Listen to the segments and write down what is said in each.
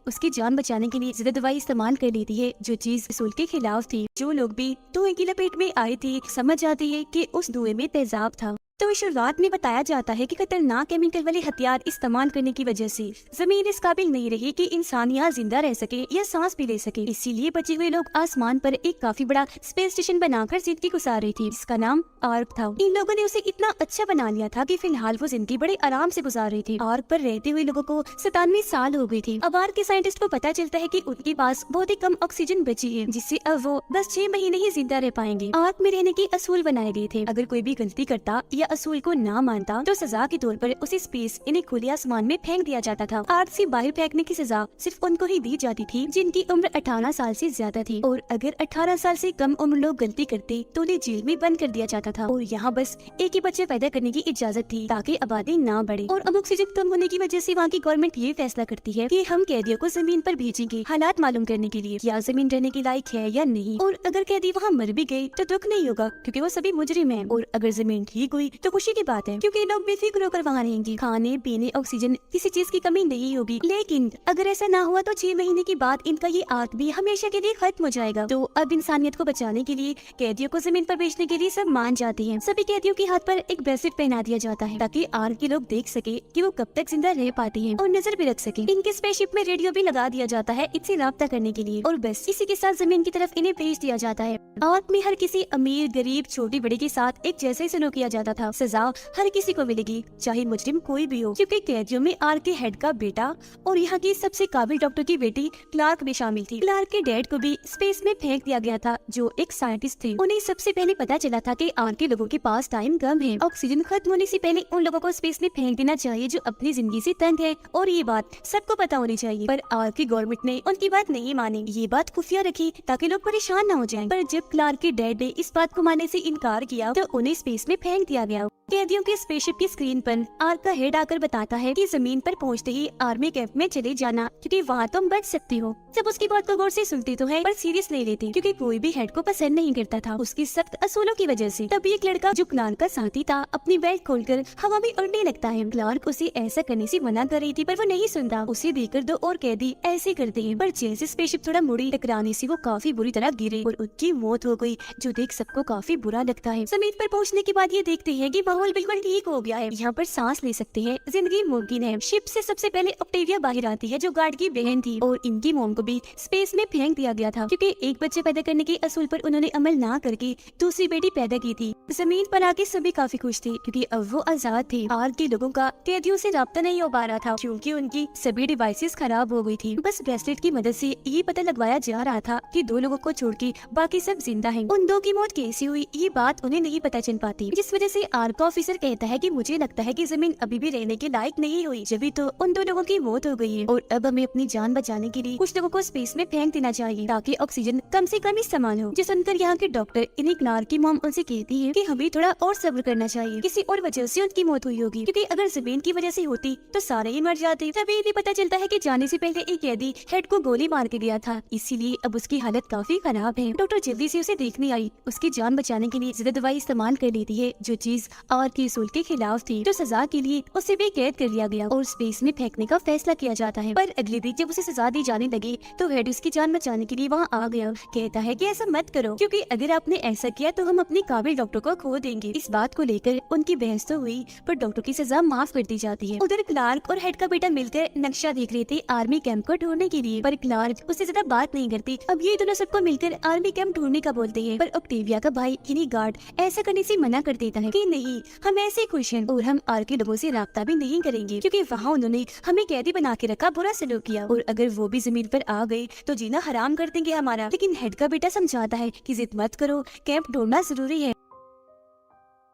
उसकी जान बचाने के लिए ज्यादा दवाई इस्तेमाल कर लेती है, जो चीज असूल के खिलाफ थी। जो लोग भी धुएं की लपेट में आए थे समझ जाते हैं कि उस धुएं में तेजाब था। तो शुरुआत में बताया जाता है कि खतरनाक केमिकल वाले हथियार इस्तेमाल करने की वजह से जमीन इस काबिल नहीं रही कि इंसान यहाँ जिंदा रह सके या सांस भी ले सके। इसीलिए बचे हुए लोग आसमान पर एक काफी बड़ा स्पेस स्टेशन बनाकर जिंदगी गुजार रही थी, जिसका नाम आर्क था। इन लोगों ने उसे इतना अच्छा बना लिया था कि फिलहाल वो जिंदगी बड़े आराम से गुजार रही थी। आर्क पर रहते हुए लोगों को 97 साल हो गई थी। अब आर्क के साइंटिस्ट को पता चलता है कि उनके पास बहुत ही कम ऑक्सीजन बची है, जिससे अब वो बस 6 महीने ही जिंदा रह पाएंगे। आर्क में रहने के असूल बनाए गए थे। अगर कोई भी गलती करता या असूल को ना मानता तो सजा के तौर पर उसे स्पेस यानी खुले आसमान में फेंक दिया जाता था। आर्क से बाहर फेंकने की सजा सिर्फ उनको ही दी जाती थी जिनकी उम्र 18 साल से ज्यादा थी, और अगर 18 साल से कम उम्र लोग गलती करते तो उन्हें जेल में बंद कर दिया जाता था। और यहाँ बस एक ही बच्चे पैदा करने की इजाजत थी ताकि आबादी ना बढ़े। और अब ऑक्सीजन कम होने की वजह से वहाँ की गवर्नमेंट ये फैसला करती है कि हम कैदियों को जमीन पर भेजेंगे हालात मालूम करने के लिए, क्या जमीन रहने के लायक है या नहीं। और अगर कैदी वहाँ मर भी गए तो दुख नहीं होगा क्योंकि वो सभी मुजरिम हैं। और अगर जमीन ठीक हुई तो खुशी की बात है क्योंकि लोग बेफिक्र होकर वहाँ रहेंगे। खाने पीने ऑक्सीजन किसी चीज की कमी नहीं होगी। लेकिन अगर ऐसा ना हुआ तो 6 महीने के बाद इनका ये आर्क भी हमेशा के लिए खत्म हो जाएगा। तो अब इंसानियत को बचाने के लिए कैदियों को जमीन पर भेजने के लिए सब मान जाते हैं। सभी कैदियों के हाथ पर एक ब्रेसलेट पहना दिया जाता है ताकि आर्क के लोग देख सके कि वो कब तक जिंदा रह पाते हैं और नजर भी रख सके। इनके स्पेसशिप में रेडियो भी लगा दिया जाता है इनसे राब्ता करने के लिए, और बस इसी के साथ जमीन की तरफ इन्हें भेज दिया जाता है। आर्क में हर किसी अमीर गरीब छोटी बड़े के साथ एक जैसे ही सलूक किया जाता था। सजा हर किसी को मिलेगी चाहे मुजरिम कोई भी हो, क्योंकि कैदियों में आर्क के हेड का बेटा और यहाँ की सबसे काबिल डॉक्टर की बेटी क्लार्क भी शामिल थी। क्लार्क के डैड को भी स्पेस में फेंक दिया गया था जो एक साइंटिस्ट थे। उन्हें सबसे पहले पता चला था कि आर्क के लोगों के पास टाइम कम है, ऑक्सीजन खत्म होने से पहले उन लोगों को स्पेस में फेंक देना चाहिए जो अपनी जिंदगी से तंग है, और ये बात सबको पता होनी चाहिए। पर आर्क की गवर्नमेंट ने उनकी बात नहीं मानी, ये बात खुफिया रखी ताकि लोग परेशान न हो जाएं। पर जब क्लार्क के डैड ने इस बात को मानने से इनकार किया तो उन्हें स्पेस में फेंक दिया गया। कैदियों के स्पेसशिप की स्क्रीन पर आर्क का हेड आकर बताता है कि जमीन पर पहुंचते ही आर्मी कैंप में चले जाना क्योंकि वहाँ तुम बच सकती हो। सब उसकी बात को गौर से सुनते तो है पर सीरियस नहीं लेते क्योंकि कोई भी हेड को पसंद नहीं करता था उसकी सख्त असूलों की वजह से। तभी एक लड़का जो क्लार्क का साथी था अपनी बेल्ट खोलकर हवा में उड़ने लगता है। क्लार्क उसे ऐसा करने से मना कर रही थी पर वो नहीं सुनता। उसे देखकर दो और कैदी ऐसे करते हैं, पर जैसे स्पेसशिप थोड़ा मुड़ी टकराने से वो काफी बुरी तरह गिरे और उनकी मौत हो गई, जो देख सबको काफी बुरा लगता है। जमीन पर पहुँचने के बाद ये देखते हैं कि माहौल बिल्कुल ठीक हो गया है, यहाँ पर सांस ले सकते हैं, जिंदगी मुमकिन है। शिप से सबसे पहले ऑक्टेविया बाहर आती है जो गार्ड की बहन थी, और इनकी मोम को भी स्पेस में फेंक दिया गया था क्योंकि एक बच्चे पैदा करने के असूल पर उन्होंने अमल ना करके दूसरी बेटी पैदा की थी। जमीन पर आके सभी काफी खुश थे क्योंकि अब वो आजाद थे। आर्क के लोगों का कैदियों से राब्ता नहीं हो पा रहा था क्योंकि उनकी सभी डिवाइसेस खराब हो गई थी। बस ब्रेसलेट की मदद से ये पता लगवाया जा रहा था कि 2 लोगों को छोड़ के बाकी सब जिंदा हैं। उन 2 की मौत कैसे हुई ये बात उन्हें नहीं पता चल पाती, जिस वजह से आर्क का ऑफिसर कहता है कि मुझे लगता है कि जमीन अभी भी रहने के लायक नहीं हुई, जब तो उन 2 लोगों की मौत हो गई है और अब हमें अपनी जान बचाने के लिए कुछ लोगों को स्पेस में फेंक देना चाहिए ताकि ऑक्सीजन कम से कम इस्तेमाल हो। जो सुनकर यहाँ के डॉक्टर इन्हीं क्लार्क की मॉम उनसे कहती है कि हमें थोड़ा और सब्र करना चाहिए, किसी और वजह से उनकी मौत हुई होगी क्योंकि अगर जमीन की वजह से होती तो सारे ही मर जाते। तभी इन्हें पता चलता है कि जाने से पहले एक कैदी हेड को गोली मार के गया था, इसीलिए अब उसकी हालत काफी खराब है। डॉक्टर जल्दी से उसे देखने आई, उसकी जान बचाने के लिए ज्यादा दवाई इस्तेमाल कर लेती है, जो चीज आर्क के असूल के खिलाफ थी। तो सजा के लिए उसे भी कैद कर लिया गया और स्पेस में फेंकने का फैसला किया जाता है। पर अगले दिन जब उसे सजा दी जाने लगी तो हेड उसकी जान बचाने के लिए वहाँ आ गया। कहता है कि ऐसा मत करो क्योंकि अगर आपने ऐसा किया तो हम अपने काबिल डॉक्टर को खो देंगे। इस बात को लेकर उनकी बहस तो हुई पर डॉक्टर की सजा माफ कर दी जाती है। उधर क्लार्क और हेड का बेटा मिलकर नक्शा देख रहे थे आर्मी कैंप को ढूंढने के लिए, पर क्लार्क उससे ज्यादा बात नहीं करती। अब ये दोनों सबको मिलकर आर्मी कैंप ढूंढने का बोलते हैं, पर ऑक्टेविया का भाई यानी गार्ड ऐसा करने से मना कर देता है कि नहीं, हम ऐसे खुश हैं और हम आर्क के लोगों से राब्ता भी नहीं करेंगे क्योंकि वहाँ उन्होंने हमें कैदी बना के रखा, बुरा सलूक किया, और अगर वो भी जमीन पर आ गए तो जीना हराम कर देंगे हमारा। लेकिन हेड का बेटा समझाता है कि जिद मत करो, कैंप ढूंढना जरूरी है।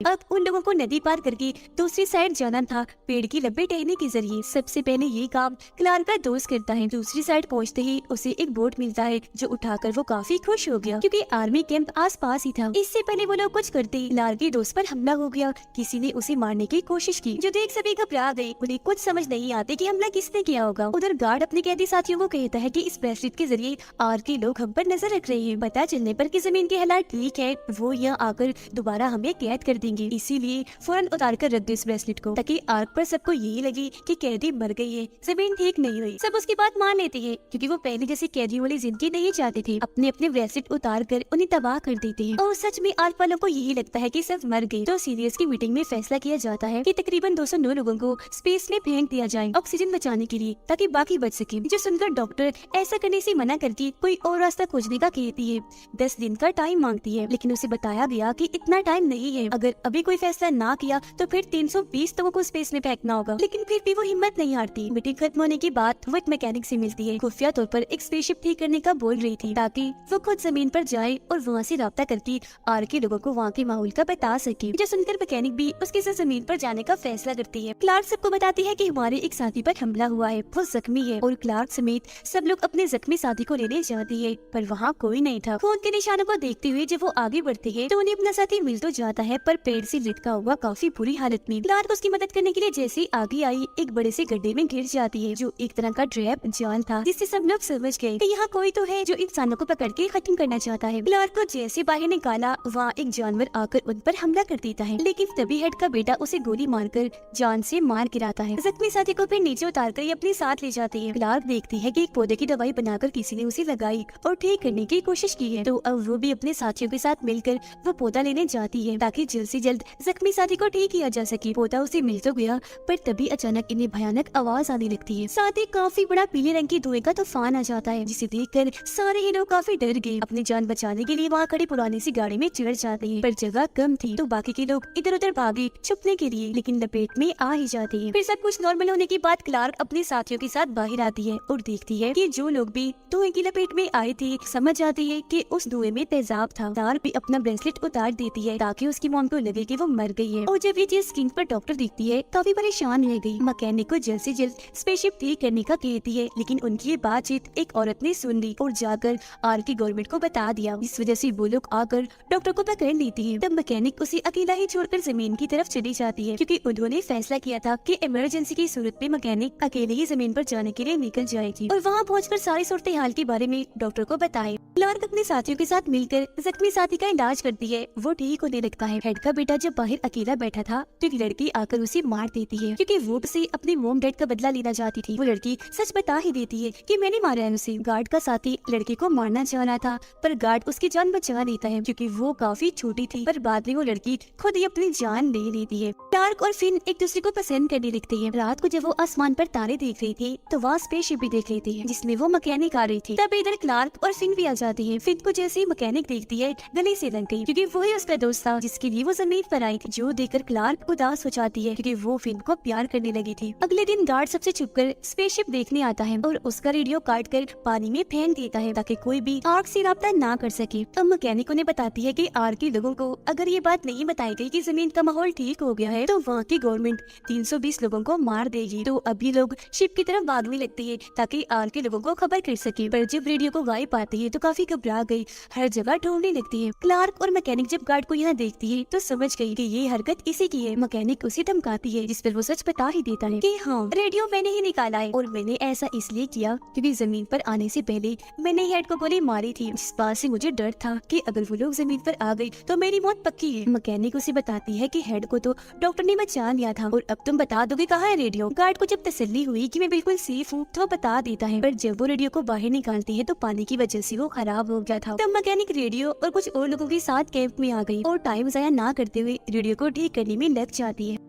अब उन लोगों को नदी पार करके दूसरी साइड जाना था पेड़ की लब्बे टहने के जरिए। सबसे पहले ये काम क्लार्क का दोस्त करता है। दूसरी साइड पहुंचते ही उसे एक बोट मिलता है जो उठाकर वो काफी खुश हो गया क्योंकि आर्मी कैंप आसपास ही था। इससे पहले वो लोग कुछ करते क्लार्क के दोस्त पर हमला हो गया। किसी ने उसे मारने की कोशिश की जो देख सभी घबरा गए। उन्हें कुछ समझ नहीं आते कि हमला किसने किया होगा। उधर गार्ड अपने कैदी साथियों को कहता है कि इस ब्रेसलेट के जरिए आर्क के लोग हम पर नजर रख रहे हैं। पता चलने पर कि जमीन के हालात ठीक है वो यहाँ आकर दोबारा हमें कैद कर देंगे, इसीलिए फौरन उतार कर रख दो इस ब्रेसलेट को, ताकि आर्क पर सबको यही लगे कि कैदी मर गई है, जमीन ठीक नहीं हुई। सब उसकी बात मान लेती है क्योंकि वो पहले जैसी कैदियों वाली जिंदगी नहीं चाहते थे। अपने अपने ब्रेसलेट उतार कर उन्हें तबाह कर देते हैं और सच में आर्क वालों को यही लगता है कि सब मर गए। तो सीरियस की मीटिंग में फैसला किया जाता है कि तकरीबन 209 लोगों को स्पेस में फेंक दिया जाए ऑक्सीजन बचाने के लिए, ताकि बाकी बच सके। जो सुनकर डॉक्टर ऐसा करने से मना करके कोई और रास्ता खोजने का कहती है। 10 दिन का टाइम मांगती है, लेकिन उसे बताया गया कि इतना टाइम नहीं है, अगर अभी कोई फैसला ना किया तो फिर 320 लोगों को स्पेस में फेंकना होगा। लेकिन फिर भी वो हिम्मत नहीं हारती। मीटिंग खत्म होने के बाद वो एक मैकेनिक से मिलती है। खुफिया तौर पर एक स्पेसशिप ठीक करने का बोल रही थी, ताकि वो खुद जमीन पर जाए और वहाँ से राब्ता करके आर के लोगों को वहाँ के माहौल का बता सके। जो सुनकर मैकेनिक भी उसके साथ जमीन पर जाने का फैसला करती है। क्लार्क सबको बताती है कि हमारे एक साथी पर हमला हुआ है, वो जख्मी है, और क्लार्क समेत सब लोग अपने जख्मी साथी को लेने जाती है, पर वहाँ कोई नहीं था। खून के निशानों को देखते हुए जब वो आगे बढ़ती है तो उन्हें अपना साथी मिल तो जाता है, पर पेड़ से लटका हुआ काफी बुरी हालत में। क्लार्क उसकी मदद करने के लिए जैसे ही आगे आई, एक बड़े से गड्ढे में गिर जाती है, जो एक तरह का ट्रैप जाल था, जिससे सब लोग समझ गए कि यहाँ कोई तो है जो इंसानों को पकड़ के खत्म करना चाहता है। क्लार्क को जैसे बाहर निकाला, वहाँ एक जानवर आकर उन पर हमला कर देता है, लेकिन तभी हेड का बेटा उसे गोली मारकर जान से मार गिराता है। जख्मी साथी को फिर नीचे उतारकर ये अपने साथ ले जाती है। क्लार्क देखती है कि एक पौधे की दवाई बनाकर किसी ने उसे लगाई और ठीक करने की कोशिश की है, तो अब वो भी अपने साथियों के साथ मिलकर वो पौधा लेने जाती है, ताकि जल्द से जल्द जख्मी साथी को ठीक किया जा सके। पौधा उसे मिल तो गया, पर तभी अचानक इन्हें भयानक आवाज आने लगती है। साथ ही काफी बड़ा पीले रंग की धुएं का तूफान आ जाता है, जिसे देखकर सारे ही लोग काफी डर गए। अपनी जान बचाने के लिए वहाँ खड़ी पुरानी सी गाड़ी में चढ़ जाते हैं, पर जगह कम थी, तो बाकी के लोग इधर उधर भागे छुपने के लिए, लेकिन लपेट में आ ही जाते हैं। फिर सब कुछ नॉर्मल होने के बाद क्लार्क अपने साथियों के साथ बाहर आती है और देखती है कि जो लोग भी धुएं की लपेट में आए थे, समझ जाती है कि उस धुएं में तेजाब था। क्लार्क भी अपना ब्रेसलेट उतार देती है, ताकि उसकी मॉम को लगे कि वो मर गई है। और जब ये चीज स्क्रीन पर डॉक्टर दिखती है, काफी परेशान रह गई। मैकेनिक को जल्द से जल्द स्पेसशिप ठीक करने का कहती है, लेकिन उनकी ये बातचीत एक औरत ने सुन ली और जाकर आर की गवर्नमेंट को बता दिया। इस वजह से वो लोग आकर डॉक्टर को पकड़ लेती है। तब मैकेनिक उसे अकेला ही छोड़कर जमीन की तरफ चली जाती है, क्योंकि उन्होंने फैसला किया था कि इमरजेंसी की सूरत में मैकेनिक अकेले ही जमीन पर जाने के लिए निकल जाएगी और वहाँ पहुंचकर सारी सूरत हाल के बारे में डॉक्टर को बताए। क्लार्क अपने साथियों के साथ मिलकर जख्मी साथी का इलाज करती है, वो ठीक होने लगता है। हेड का बेटा जब बाहर अकेला बैठा था तो एक लड़की आकर उसे मार देती है, क्योंकि वो उसे अपने मोम डैड का बदला लेना चाहती थी। वो लड़की सच बता ही देती है कि मैंने मारा है उसे। गार्ड का साथी लड़की को मारना चाह रहा था, पर गार्ड उसकी जान बचा लेता है, क्योंकि वो काफी छोटी थी, पर बाद में वो लड़की खुद ही अपनी जान ले लेती है। क्लार्क और फिन एक दूसरे को पसंद करने लगते हैं। रात को जब वो आसमान पर तारे देख रही थी, तो वहाँ स्पेसशिप भी देख लेती है, जिसमें वो मैकेनिक आ रही थी। तब इधर क्लार्क और फिन भी आ जाती है। फिन को जैसे ही मैकेनिक देखती है, गले से लग गई, क्योंकि वो ही उसका दोस्त था जिसके लिए वो जमीन पर आई थी। जो देखकर क्लार्क उदास हो जाती है, क्योंकि वो फिन को प्यार करने लगी थी। अगले दिन गार्ड सबसे छुपकर स्पेसशिप देखने आता है और उसका रेडियो काट कर पानी में फेंक देता है, ताकि कोई भी आर्क से राब्ता ना कर सके। अब मैकेनिक उन्हें बताती है कि आर्क के लोगों को अगर ये बात नहीं बताई गई कि जमीन का माहौल ठीक हो गया है, तो वहाँ की गवर्नमेंट 320 लोगों को मार देगी। तो अभी लोग शिप की तरफ भागने लगते हैं, ताकि आर्क के लोगों को खबर कर सके। पर जब रेडियो को गायब पाती है तो काफी घबरा गई, हर जगह ढूंढने लगती है। क्लार्क और मैकेनिक जब गार्ड को यहाँ देखती है तो समझ गई कि ये हरकत इसी की है। मैकेनिक उसे धमकाती है, जिस पर वो सच बता ही देता है कि हाँ, रेडियो मैंने ही निकाला है और मैंने ऐसा इसलिए किया क्योंकि जमीन पर आने से पहले मैंने हेड को गोली मारी थी, जिस बात से मुझे डर था कि अगर वो लोग जमीन पर आ गए तो मेरी मौत पक्की है। मैकेनिक उसे बताती है कि हेड को तो डॉक्टर ने बचा लिया था और अब तुम बता दोगे कहाँ है रेडियो। गार्ड को जब तसल्ली हुई कि मैं बिल्कुल सेफ हूँ तो वो बता देता है, पर जब वो रेडियो को बाहर निकालती है तो पानी की वजह से वो खराब हो गया था। तब मैकेनिक रेडियो और कुछ और लोगों के साथ कैंप में आ गई और टाइम जाया ना करते हुए रेडियो को ठीक करने में लग जाती है।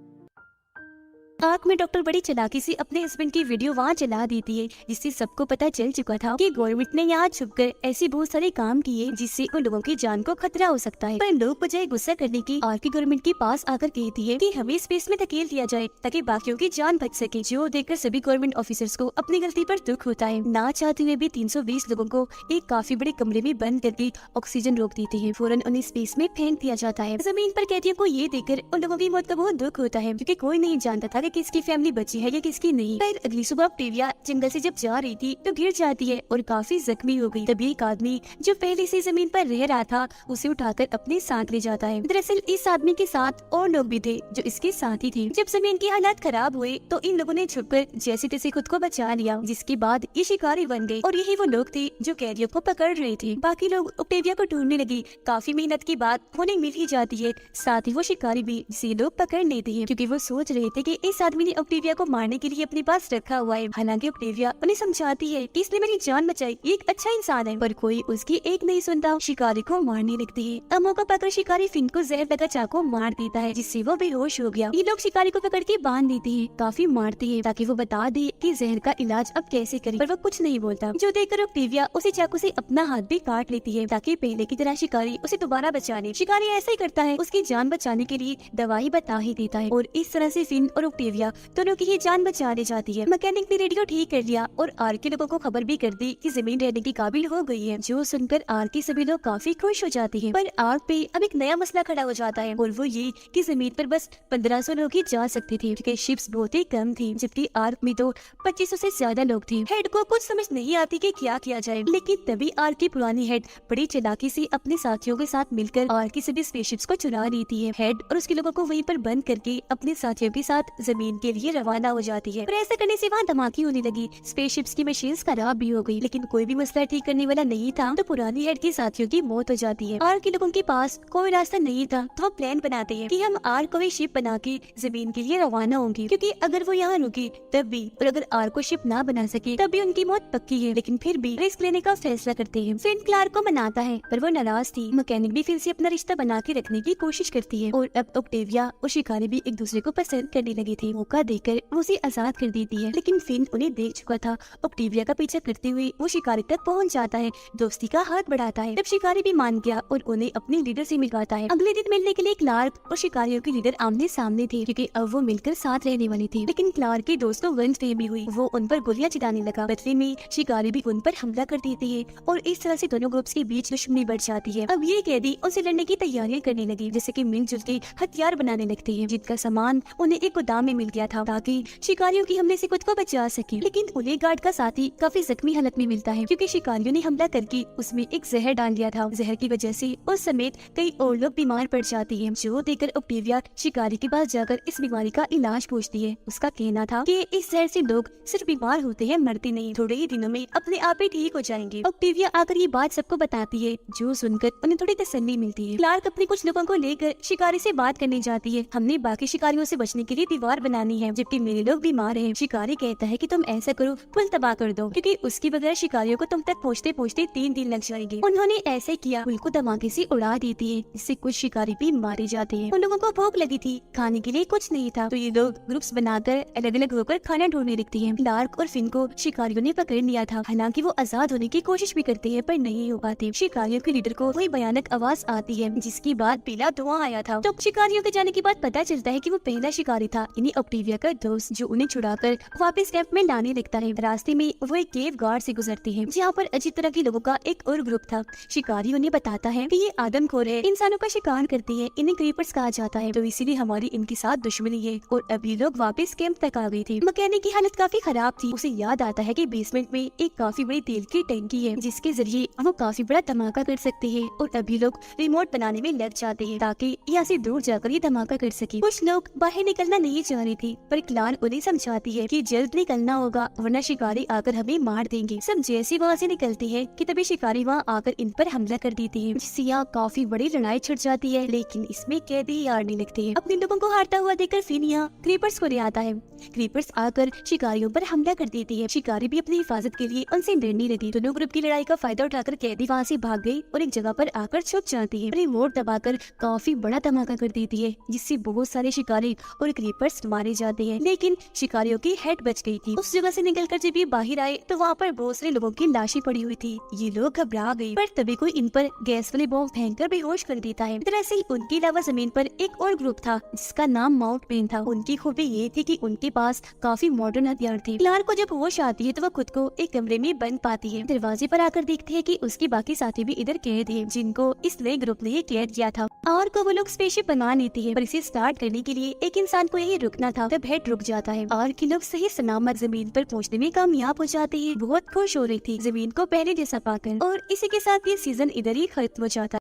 आर्क में डॉक्टर बड़ी चालाकी से अपने हस्बैंड की वीडियो वहाँ चला देती है, जिससे सबको पता चल चुका था कि गवर्नमेंट ने यहाँ छुपकर ऐसे बहुत सारे काम किए जिससे उन लोगों की जान को खतरा हो सकता है। पर लोग बजाय गुस्सा करने की आर्क की गवर्नमेंट के पास आकर कहती है कि हमें स्पेस में धकेल दिया जाए ताकि बाकियों की जान बच सके। जो देखकर सभी गवर्नमेंट ऑफिसर्स को अपनी गलती पर दुख होता है। ना चाहते हुए भी 320 लोगों को एक काफी बड़े कमरे में बंद करके ऑक्सीजन रोक देते हैं। फौरन उन्हें स्पेस में फेंक दिया जाता है। जमीन पर कैदियों को ये देखकर उन लोगों की मौत का बहुत दुख होता है, क्योंकि कोई नहीं जानता था कि है कि इसकी फैमिली बची है या किसकी नहीं। फिर अगली सुबह ऑक्टेविया जंगल से जब जा रही थी तो गिर जाती है और काफी जख्मी हो गई। तभी एक आदमी जो पहले से जमीन पर रह रहा था उसे उठाकर अपने साथ ले जाता है। दरअसल इस आदमी के साथ और लोग भी थे जो इसके साथी थे। जब जमीन की हालात खराब हुए तो इन लोगों ने छुपकर जैसे तैसे खुद को बचा लिया, जिसके बाद ये शिकारी बन गए और यही वो लोग थे जो कैदियों को पकड़ रहे थे। बाकी लोग ऑक्टेविया को ढूंढने लगे। काफी मेहनत के बाद उन्हें मिल ही जाती है, साथ ही वो शिकारी भी जिसे लोग पकड़ लेते हैं, क्योंकि वो सोच रहे थे कि इस आदमी ने ऑक्टेविया को मारने के लिए अपने पास रखा हुआ है। हालांकि ऑक्टेविया उन्हें समझाती है कि इसने मेरी जान बचाई, ये एक अच्छा इंसान है, पर कोई उसकी एक नहीं सुनता, शिकारी को मारने लगती है। अब मौका पाकर शिकारी फिन को जहर लगा चाकू मार देता है, जिससे वो बेहोश हो गया। ये लोग शिकारी को पकड़ के बांध देते हैं, काफी मारते हैं ताकि वो बता दे कि जहर का इलाज अब कैसे करें, पर वो कुछ नहीं बोलता। जो देखकर ऑक्टेविया उसे चाकू से अपना हाथ भी काट लेती है ताकि पहले की तरह शिकारी उसे दोबारा बचा ले। शिकारी ऐसा ही करता है, उसकी जान बचाने के लिए दवाई बता ही देता है और इस तरह से फिन और ऑक्टेविया दोनों की ही जान बचा ली जाती है। मैकेनिक ने रेडियो ठीक कर लिया और आर के लोगों को खबर भी कर दी कि जमीन रहने की काबिल हो गई है, जो सुनकर आर के सभी लोग काफी खुश हो जाते हैं। पर आर पे अब एक नया मसला खड़ा हो जाता है और वो ये कि जमीन पर बस 1500 लोग ही जा सकते थे, क्योंकि शिप्स बहुत ही कम थी, जबकि आर्क में तो 2500 से ज्यादा लोग थे। हेड को कुछ समझ नहीं आती कि क्या किया जाए, लेकिन तभी आर्क की पुरानी हेड बड़ी चालाकी से अपने साथियों के साथ मिलकर आर्क की सभी स्पेसशिप्स को चुरा लेती है। हेड और उसके लोगों को वहीं पर बंद करके अपने साथियों के साथ जमीन के लिए रवाना हो जाती है। पर ऐसा करने से वहाँ धमाके होने लगी, स्पेसशिप्स की मशीन्स खराब भी हो गई, लेकिन कोई भी मसला ठीक करने वाला नहीं था, तो पुरानी हेड के साथियों की मौत हो जाती है। आर्क के लोगों के पास कोई रास्ता नहीं था, तो वो प्लान बनाते हैं कि हम आर्क को शिप बना के जमीन के लिए रवाना होंगे, क्योंकि अगर वो यहाँ रुकी तब भी, और अगर आर्क को शिप ना बना सके तब भी उनकी मौत पक्की है। लेकिन फिर भी रिस्क लेने का फैसला करते हैं। फिन क्लार्क को मनाता है, पर वो नाराज थी। मैकेनिक भी फिन से अपना रिश्ता बना के रखने की कोशिश करती है और अब ऑक्टेविया और शिकारी भी एक दूसरे को पसंद करने लगे थे। मौका देकर वो उसे आजाद कर देती है, लेकिन फिन उन्हें देख चुका था। ऑक्टेविया का पीछा करते हुए वो शिकारी तक पहुँच जाता है, दोस्ती का हाथ बढ़ाता है। तब शिकारी भी मान गया और उन्हें अपने लीडर से मिलवाता है। अगले दिन मिलने के लिए क्लार्क और शिकारियों के लीडर आमने सामने थे, क्योंकि अब वो मिलकर साथ रहने वाली थी। लेकिन क्लार्क के दोस्त को गलतफहमी हुई, वो उन पर गोलियां चलाने लगा। बदले में शिकारी भी उन पर हमला कर देते हैं और इस तरह से दोनों ग्रुप्स के बीच दुश्मनी बढ़ जाती है। अब ये कैदी उनसे लड़ने की तैयारियां करने लगी, जैसे कि मिलजुल के हथियार बनाने लगते हैं, जिनका सामान उन्हें एक गोदाम में मिल गया था ताकि शिकारियों की हमले से खुद को बचा सके। लेकिन उन्हें गार्ड का साथी काफी जख्मी हालत में मिलता है, क्योंकि शिकारियों ने हमला करके उसमें एक जहर डाल दिया था। जहर की वजह से उस समेत कई और लोग बीमार पड़ जाती है, जो देखकर ऑक्टेविया शिकारी के पास जाकर इस बीमारी का इलाज पूछती है। उसका कहना था कि इस जहर से लोग सिर्फ बीमार होते हैं, मरते नहीं, थोड़े ही दिनों में अपने आप ही ठीक हो जाएंगे। ऑक्टेविया आकर ये बात सबको बताती है, जो सुनकर उन्हें थोड़ी तसल्ली मिलती है। क्लार्क अपने कुछ लोगों को लेकर शिकारी से बात करने जाती है। हमने बाकी शिकारियों से बचने के लिए दीवार बनानी है, जबकि मेरे लोग बीमार हैं। शिकारी कहता है कि तुम ऐसा करो, पुल तबाह कर दो, क्योंकि उसके बगैर शिकारियों को तुम तक पहुँचते पहुँचते 3 दिन लग जाएंगे। उन्होंने ऐसे किया, पुल को धमाके से उड़ा देती है, जिससे कुछ शिकारी भी मारे जाते हैं। उन लोगों को भूख लगी थी, खाने के लिए कुछ नहीं था, तो ये लोग ग्रुप्स बनाकर अलग अलग होकर खाना ढूंढने लगती हैं। क्लार्क और फिन को शिकारियों ने पकड़ लिया था। हालांकि वो आजाद होने की कोशिश भी करते हैं, पर नहीं हो पाते। शिकारियों के लीडर को वही भयानक आवाज आती है, जिसके बाद पीला धुआं आया था। तो शिकारियों के जाने के बाद पता चलता है कि वो पहला शिकारी था, इन्हीं ऑक्टेविया का दोस्त, जो उन्हें छुड़ाकर वापस कैंप में लाने लगता है। रास्ते में वो एक केव गार्ड से गुजरते हैं, जहाँ पर अजीब तरह के लोगों का एक और ग्रुप था। शिकारी उन्हें बताता है कि ये आदमखोर है, इंसानों का शिकार करते हैं, इन्हें क्रीपर्स कहा जाता है, तो इसीलिए हमारी इनके साथ दुश्मनी है। और अभी लोग वापस कैंप तक आ गई थी। मैकेनिक की हालत काफी खराब थी। उसे याद आता है कि बेसमेंट में एक काफी बड़ी तेल की टंकी है, जिसके जरिए वो काफी बड़ा धमाका कर सकते हैं। और अभी लोग रिमोट बनाने में लग जाते हैं ताकि यहाँ से दूर जाकर ये धमाका कर सके। कुछ लोग बाहर निकलना नहीं चाह रहे थे, पर क्लार्क उन्हें समझाती है कि जल्द निकलना होगा, वरना शिकारी आकर हमें मार देंगे। सब जैसे वहाँ से निकलते हैं कि तभी शिकारी वहाँ आकर इन पर हमला कर देते हैं, जिससे यहाँ काफी बड़ी लड़ाई छिड़ जाती है। लेकिन इसमें कैदी हारने लगते हैं। अपने लोगों को हारता हुआ देखकर फिन यहाँ क्रीपर्स को ले आता है। क्रीपर्स आकर शिकारियों पर हमला कर देती है। शिकारी भी अपनी हिफाजत के लिए उनसे डरने लगी। दोनों ग्रुप की लड़ाई का फायदा उठाकर कैदी वहाँ से भाग गई और एक जगह पर आकर छुप जाती है। रिमोट दबाकर काफी बड़ा धमाका कर देती है, जिससे बहुत सारे शिकारी और क्रीपर्स मारे जाते हैं। लेकिन शिकारियों की हेड बच गई थी। उस जगह से निकलकर जब ये बाहर आए तो वहाँ पर बहुत सारे लोगों की लाशें पड़ी हुई थी। ये लोग घबरा गए, पर तभी कोई इन पर गैस वाले बॉम्ब फेंककर बेहोश कर देता है। दरअसल उनके अलावा जमीन पर एक और ग्रुप था, जिसका नाम माउंट पेन था। उनकी खूबी ये थी कि उनके पास काफी मॉडर्न हथियार थे। क्लार्क को जब होश आती है तो वो खुद को एक कमरे में बंद पाती है। दरवाजे पर आकर देखते हैं कि उसके बाकी साथी भी इधर कैद हैं, जिनको इस नए ग्रुप ने कैद किया था। और को वो लोग स्पेसशिप बना लेती है, पर इसे स्टार्ट करने के लिए एक इंसान को यही रुकना था। तब हेड रुक जाता है और के लोग सही सलामत जमीन पर पहुंचने में कामयाब हो जाते हैं। बहुत खुश हो रही थी जमीन को पहले जैसा पाकर। और इसी के साथ ये सीजन इधर ही खत्म हो जाता है।